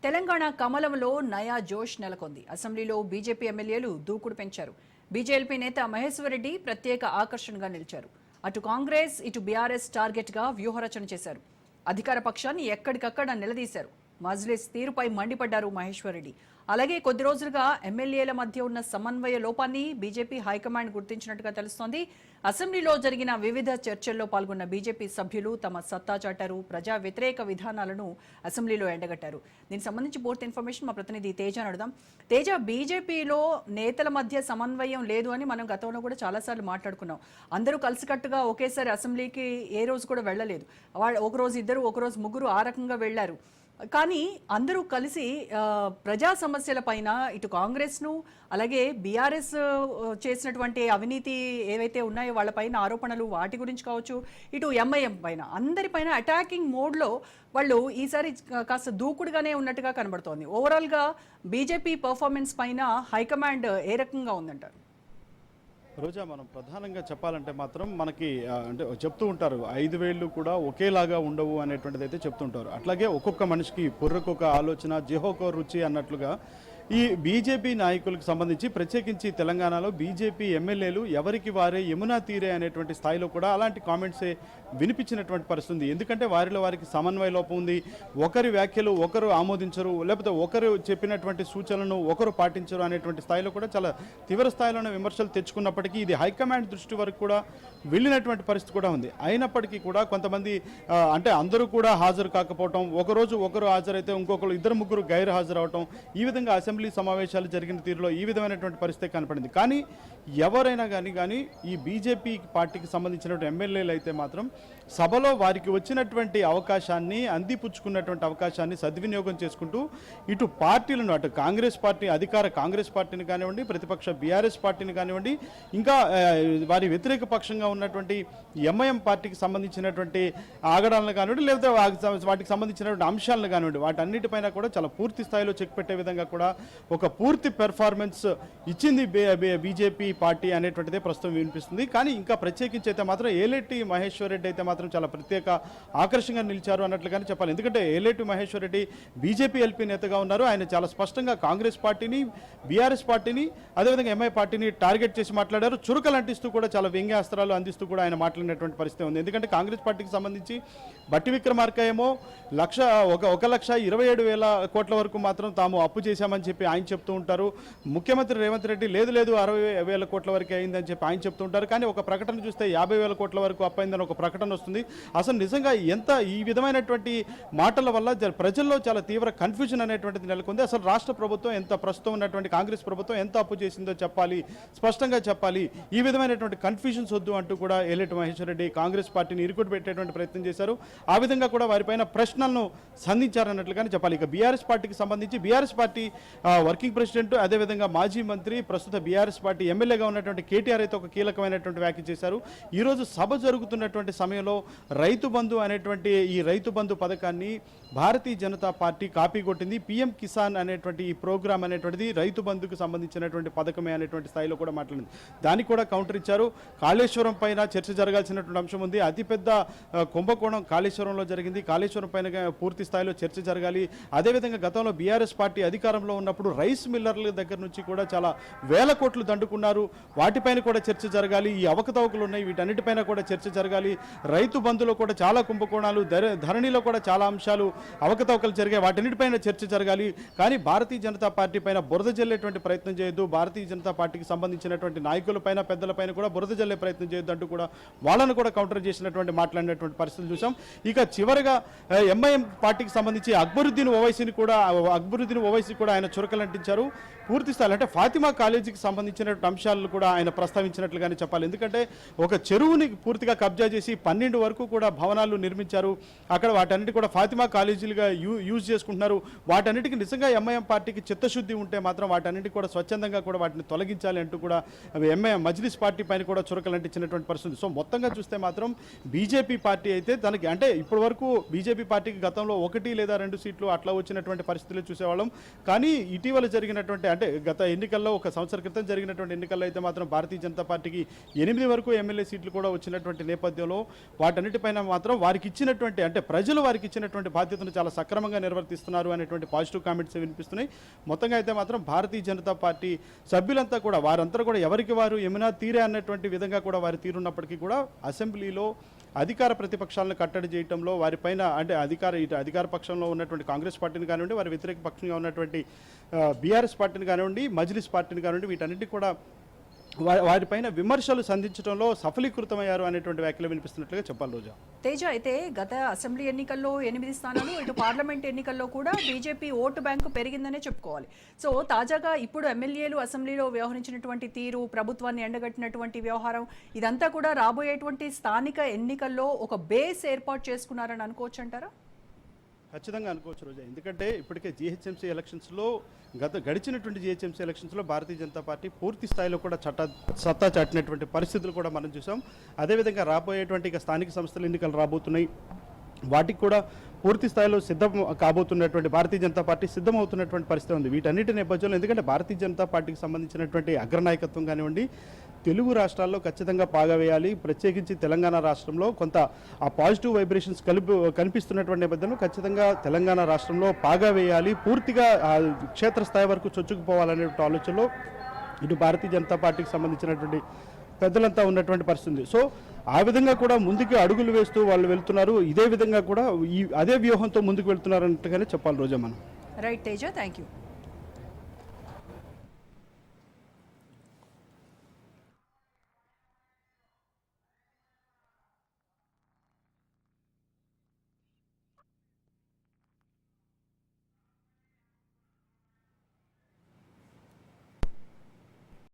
తెలంగాణ కమలంలో నయా జోష్ నెలకొంది. అసెంబ్లీలో బీజేపీ ఎమ్మెల్యేలు దూకుడు పెంచారు. బీజేపీ నేత మహేశ్వర్ రెడ్డి ప్రత్యేక ఆకర్షణగా నిలిచారు. అటు కాంగ్రెస్ ఇటు బీఆర్ఎస్ టార్గెట్ గా వ్యూహరచన చేశారు. అధికార పక్షాన్ని ఎక్కడికక్కడ నిలదీశారు. మజ్లిస్ తీరుపై మండిపడ్డారు మహేశ్వర్ రెడ్డి. అలాగే కొద్ది రోజులుగా ఎమ్మెల్యేల మధ్య ఉన్న సమన్వయ లోపాన్ని బీజేపీ హైకమాండ్ గుర్తించినట్టుగా తెలుస్తోంది. అసెంబ్లీలో జరిగిన వివిధ చర్చల్లో పాల్గొన్న బీజేపీ సభ్యులు తమ సత్తా చాటారు. ప్రజా వ్యతిరేక విధానాలను అసెంబ్లీలో ఎండగట్టారు. దీనికి సంబంధించి పూర్తి ఇన్ఫర్మేషన్ మా ప్రతినిధి తేజ అడుగుదాం. తేజ, బీజేపీలో నేతల మధ్య సమన్వయం లేదు అని మనం గతంలో కూడా చాలాసార్లు మాట్లాడుకున్నాం. అందరూ కలిసికట్టుగా ఒకేసారి అసెంబ్లీకి ఏ రోజు కూడా వెళ్ళలేదు. ఒకరోజు ఇద్దరు, ఒకరోజు ముగ్గురు ఆ రకంగా వెళ్లారు. కానీ అందరూ కలిసి ప్రజా సమస్యల పైన ఇటు కాంగ్రెస్ను అలాగే బీఆర్ఎస్ చేసినటువంటి అవినీతి ఏవైతే ఉన్నాయో వాళ్ళపైన ఆరోపణలు వాటి గురించి కావచ్చు, ఇటు ఎంఐఎం పైన అందరిపైన అటాకింగ్ మోడ్లో వాళ్ళు ఈసారి కాస్త దూకుడుగానే ఉన్నట్టుగా కనబడుతోంది. ఓవరాల్గా బీజేపీ పర్ఫార్మెన్స్ పైన హైకమాండ్ ఏ రకంగా ఉందంటారు? రోజా, మనం ప్రధానంగా చెప్పాలంటే మాత్రం మనకి అంటే చెప్తూ ఉంటారు 5 వేళ్ళు కూడా ఒకేలాగా ఉండవు అనేటువంటిది అయితే చెప్తుంటారు. అట్లాగే ఒక్కొక్క మనిషికి పొర్రకొక ఆలోచన, జిహోకో రుచి అన్నట్లుగా ఈ బీజేపీ నాయకులకు సంబంధించి ప్రత్యేకించి తెలంగాణలో బీజేపీ ఎమ్మెల్యేలు ఎవరికి వారే యమునా తీరే అనేటువంటి స్థాయిలో కూడా అలాంటి కామెంట్సే వినిపించినటువంటి పరిస్థితి. ఎందుకంటే వారికి సమన్వయ లోపం ఉంది. ఒకరి వ్యాఖ్యలు ఒకరు ఆమోదించరు, లేకపోతే ఒకరు చెప్పినటువంటి సూచనలను ఒకరు పాటించరు అనేటువంటి స్థాయిలో కూడా చాలా తీవ్ర స్థాయిలోనే విమర్శలు తెచ్చుకున్నప్పటికీ ఇది హైకమాండ్ దృష్టి వరకు కూడా వెళ్ళినటువంటి పరిస్థితి కూడా ఉంది. అయినప్పటికీ కూడా కొంతమంది అంటే అందరూ కూడా హాజరు కాకపోవటం, ఒకరోజు ఒకరు హాజరైతే ఇంకొకరు ఇద్దరు ముగ్గురు గైరు హాజరవటం, ఈ విధంగా అసెంబ్లీ సమావేశాలు జరిగిన తీరులో ఈ విధమైనటువంటి పరిస్థితి కనపడింది. కానీ ఎవరైనా కానీ ఈ బీజేపీ పార్టీకి సంబంధించినటువంటి ఎమ్మెల్యేలు అయితే మాత్రం సభలో వారికి వచ్చినటువంటి అవకాశాన్ని, అందిపుచ్చుకున్నటువంటి అవకాశాన్ని సద్వినియోగం చేసుకుంటూ ఇటు పార్టీలను, అటు కాంగ్రెస్ పార్టీ, అధికార కాంగ్రెస్ పార్టీని కానివ్వండి, ప్రతిపక్ష బీఆర్ఎస్ పార్టీని కానివ్వండి, ఇంకా వారి వ్యతిరేక పక్షంగా ఉన్నటువంటి ఎంఐఎం పార్టీకి సంబంధించినటువంటి ఆగడాలను కానివ్వండి, లేదా వాటికి సంబంధించినటువంటి అంశాలను కానివ్వండి, వాటన్నిటిపైన కూడా చాలా పూర్తి స్థాయిలో చెక్ పెట్టే విధంగా కూడా ఒక పూర్తి పెర్ఫార్మెన్స్ ఇచ్చింది బీజేపీ పార్టీ అనేటువంటిదే ప్రస్తుతం వినిపిస్తుంది. కానీ ఇంకా ప్రత్యేకించి అయితే మాత్రం ఏలేటి మహేశ్వర్ రెడ్డి అయితే మాత్రం చాలా ప్రత్యేక ఆకర్షణగా నిలిచారు అన్నట్లుగానే చెప్పాలి. ఎందుకంటే ఏలేటి మహేశ్వర్ రెడ్డి బీజేపీ ఎల్పీ నేతగా ఉన్నారు. ఆయన చాలా స్పష్టంగా కాంగ్రెస్ పార్టీని, బీఆర్ఎస్ పార్టీని, అదేవిధంగా ఎంఐ పార్టీని టార్గెట్ చేసి మాట్లాడారు. చురుకలు అంటిస్తూ కూడా చాలా వ్యంగ్యాస్త్రాలు అందిస్తూ కూడా ఆయన మాట్లాడినటువంటి పరిస్థితి ఉంది. ఎందుకంటే కాంగ్రెస్ పార్టీకి సంబంధించి బట్టి విక్రమార్క ఏమో 1,27,000 కోట్ల వరకు మాత్రం తాము అప్పు చేశామని చెప్పి ఆయన చెప్తూ ఉంటారు. ముఖ్యమంత్రి రేవంత్ రెడ్డి లేదు 60,000 కోట్ల వరకు అయిందని చెప్పి ఆయన చెప్తూ ఉంటారు. కానీ ఒక ప్రకటన చూస్తే 50,000 కోట్ల వరకు అప్పయిందని ఒక ప్రకటన వస్తుంది. అసలు నిజంగా ఎంత ఈ విధమైనటువంటి మాటల వల్ల ప్రజల్లో చాలా తీవ్ర కన్ఫ్యూజన్ అనేటువంటిది నెలకొంది. అసలు రాష్ట్ర ప్రభుత్వం ఎంత, ప్రస్తుతం ఉన్నటువంటి కాంగ్రెస్ ప్రభుత్వం ఎంత అప్పు చేసిందో చెప్పాలి, స్పష్టంగా చెప్పాలి. ఈ విధమైనటువంటి కన్ఫ్యూజన్స్ వద్దు అంటూ కూడా ఏలేటి మహేశ్వర్ రెడ్డి కాంగ్రెస్ పార్టీని ఇరుకుడు పెట్టేటువంటి ప్రయత్నం చేశారు. ఆ విధంగా కూడా వారిపైన ప్రశ్నలను సంధించారన్నట్లుగానే చెప్పాలి. ఇక బీఆర్ఎస్ పార్టీకి సంబంధించి బీఆర్ఎస్ పార్టీ వర్కింగ్ ప్రెసిడెంట్, అదేవిధంగా మాజీ మంత్రి, ప్రస్తుత బీఆర్ఎస్ పార్టీ ఎమ్మెల్యేగా ఉన్నటువంటి కేటీఆర్ అయితే ఒక కీలకమైనటువంటి వ్యాఖ్య చేశారు. ఈరోజు సభ జరుగుతున్నటువంటి సమయంలో రైతు బంధు అనేటువంటి ఈ రైతు బంధు పథకాన్ని భారతీయ జనతా పార్టీ కాపీ కొట్టింది. పీఎం కిసాన్ అనేటువంటి ఈ ప్రోగ్రామ్ అనేటువంటిది రైతు బంధుకు సంబంధించినటువంటి పథకమే అనేటువంటి స్థాయిలో కూడా మాట్లాడింది. దానికి కూడా కౌంటర్ ఇచ్చారు. కాళేశ్వరం పైన చర్చ జరగాల్సినటువంటి అంశం ఉంది. అతిపెద్ద కుంభకోణం కాళేశ్వరంలో జరిగింది. కాళేశ్వరం పైన పూర్తి స్థాయిలో చర్చ జరగాలి. అదేవిధంగా గతంలో బీఆర్ఎస్ పార్టీ అధికారంలో ఉన్నప్పుడు రైస్ మిల్లర్ల దగ్గర నుంచి కూడా చాలా వేల కోట్లు దండుకున్నారు. వాటిపైన కూడా చర్చ జరగాలి. ఈ అవకతవకలు ఉన్నాయి, వీటన్నిటిపైన కూడా చర్చ జరగాలి. రైతు బంధులో కూడా చాలా కుంభకోణాలు, ధరణిలో కూడా చాలా అంశాలు అవకతవకలు జరిగాయి, వాటన్నిటిపైన చర్చ జరగాలి. కానీ భారతీయ జనతా పార్టీ పైన బురద జల్లేటువంటి ప్రయత్నం చేయొద్దు, భారతీయ జనతా పార్టీకి సంబంధించినటువంటి నాయకులపైన, పెద్దలపైన కూడా బురద జల్లే ప్రయత్నం చేయొద్దు అంటూ కూడా వాళ్ళను కూడా కౌంటర్ చేసినటువంటి మాట్లాడినటువంటి పరిస్థితులు చూసాం. ఇక చివరిగా ఎంఐఎం పార్టీకి సంబంధించి అక్బరుద్దీన్ ఓవైసీ కూడా ఆయన చురకలంటించారు. పూర్తి స్థాయిలో అంటే ఫాతిమా కాలేజీకి సంబంధించిన అంశాలను కూడా ఆయన ప్రస్తావించినట్లుగానే చెప్పాలి. ఎందుకంటే ఒక చెరువుని పూర్తిగా కబ్జా చేసి 12 వరకు కూడా భవనాలు నిర్మించారు. అక్కడ వాటన్నిటి కూడా ఫాతిమా కాలేజీలుగా యూజ్ చేసుకుంటున్నారు. వాటన్నిటికీ నిజంగా ఎంఐఎం పార్టీకి చిత్తశుద్ధి ఉంటే మాత్రం వాటన్నిటి కూడా స్వచ్ఛందంగా కూడా వాటిని తొలగించాలి అంటూ కూడా ఎంఐఎం మజ్లిస్ పార్టీ పైన కూడా చురకలంటించినటువంటి పరిస్థితి. సో మొత్తంగా చూస్తే మాత్రం బీజేపీ పార్టీ అయితే తనకి అంటే ఇప్పటి వరకు బీజేపీ పార్టీకి గతంలో 1 లేదా 2 సీట్లు అట్లా వచ్చినటువంటి పరిస్థితులు చూసేవాళ్ళం. కానీ ఇటీవల జరిగినటువంటి అంటే గత ఎన్నికల్లో 1 సంవత్సరం క్రితం జరిగినటువంటి ఎన్నికల్లో అయితే మాత్రం భారతీయ జనతా పార్టీకి 8 వరకు ఎమ్మెల్యే సీట్లు కూడా వచ్చినటువంటి నేపథ్యంలో వాటన్నిటిపైన మాత్రం వారికి ఇచ్చినటువంటి అంటే ప్రజలు వారికి ఇచ్చినటువంటి బాధ్యతను చాలా సక్రమంగా నిర్వర్తిస్తున్నారు అనేటువంటి పాజిటివ్ కామెంట్స్ వినిపిస్తున్నాయి. మొత్తంగా అయితే మాత్రం భారతీయ జనతా పార్టీ సభ్యులంతా కూడా వారంతా కూడా ఎవరికి వారు ఏమైనా తీరే అన్నటువంటి విధంగా కూడా వారి తీరున్నప్పటికీ కూడా అసెంబ్లీలో అధికార ప్రతిపక్షాలను కట్టడి చేయడంలో వారిపైన అంటే అధికార పక్షంలో ఉన్నటువంటి కాంగ్రెస్ పార్టీని కానివ్వండి, వారి వ్యతిరేక పక్షంగా ఉన్నటువంటి బీఆర్ఎస్ పార్టీని కానివ్వండి, మజ్లిస్ పార్టీని కానివ్వండి, వీటన్నిటి కూడా వారిపైన విమర్శలు సంధించడంలో సఫలీకృతమయ్యారు అనేటువంటి వ్యాఖ్యలు వినిపిస్తున్నట్లుగా చెప్పాలి రోజా. తేజ, అయితే గత అసెంబ్లీ ఎన్నికల్లో 8 స్థానాలు, ఇటు పార్లమెంట్ ఎన్నికల్లో కూడా బీజేపీ ఓటు బ్యాంకు పెరిగిందనే చెప్పుకోవాలి. సో తాజాగా ఇప్పుడు ఎమ్మెల్యేలు అసెంబ్లీలో వ్యవహరించినటువంటి తీరు, ప్రభుత్వాన్ని ఎండగట్టినటువంటి వ్యవహారం, ఇదంతా కూడా రాబోయేటువంటి స్థానిక ఎన్నికల్లో ఒక బేస్ ఏర్పాటు చేసుకున్నారని అనుకోవచ్చు అంటారా? ఖచ్చితంగా అనుకోవచ్చు రోజా. ఎందుకంటే ఇప్పటికే జీహెచ్ఎంసీ ఎలక్షన్స్లో గడిచినటువంటి జీహెచ్ఎంసీ ఎలక్షన్స్లో భారతీయ జనతా పార్టీ పూర్తి స్థాయిలో కూడా సత్తా చాటినటువంటి పరిస్థితులు కూడా మనం చూసాం. అదేవిధంగా రాబోయేటువంటి ఇక స్థానిక సంస్థల ఎన్నికలు రాబోతున్నాయి, వాటికి కూడా పూర్తి స్థాయిలో సిద్ధం కాబోతున్నటువంటి భారతీయ జనతా పార్టీ సిద్ధమవుతున్నటువంటి పరిస్థితి ఉంది. వీటన్నిటి నేపథ్యంలో ఎందుకంటే భారతీయ జనతా పార్టీకి సంబంధించినటువంటి అగ్రనాయకత్వం కానివ్వండి, తెలుగు రాష్ట్రాల్లో ఖచ్చితంగా పాగా వేయాలి, ప్రత్యేకించి తెలంగాణ రాష్ట్రంలో కొంత ఆ పాజిటివ్ వైబ్రేషన్స్ కనిపిస్తున్నటువంటి నేపథ్యంలో ఖచ్చితంగా తెలంగాణ రాష్ట్రంలో పాగా వేయాలి, పూర్తిగా క్షేత్రస్థాయి వరకు చొచ్చుకుపోవాలనే ఆలోచనలో ఇటు భారతీయ జనతా పార్టీకి సంబంధించినటువంటి పెద్దలంతా ఉన్నటువంటి పరిస్థితి ఉంది. సో ఆ విధంగా కూడా ముందుకు అడుగులు వేస్తూ వాళ్ళు వెళ్తున్నారు. ఇదే విధంగా కూడా అదే వ్యూహంతో ముందుకు వెళ్తున్నారు అన్నట్టుగానే చెప్పాలి రోజా మనం. Right Teja, thank you.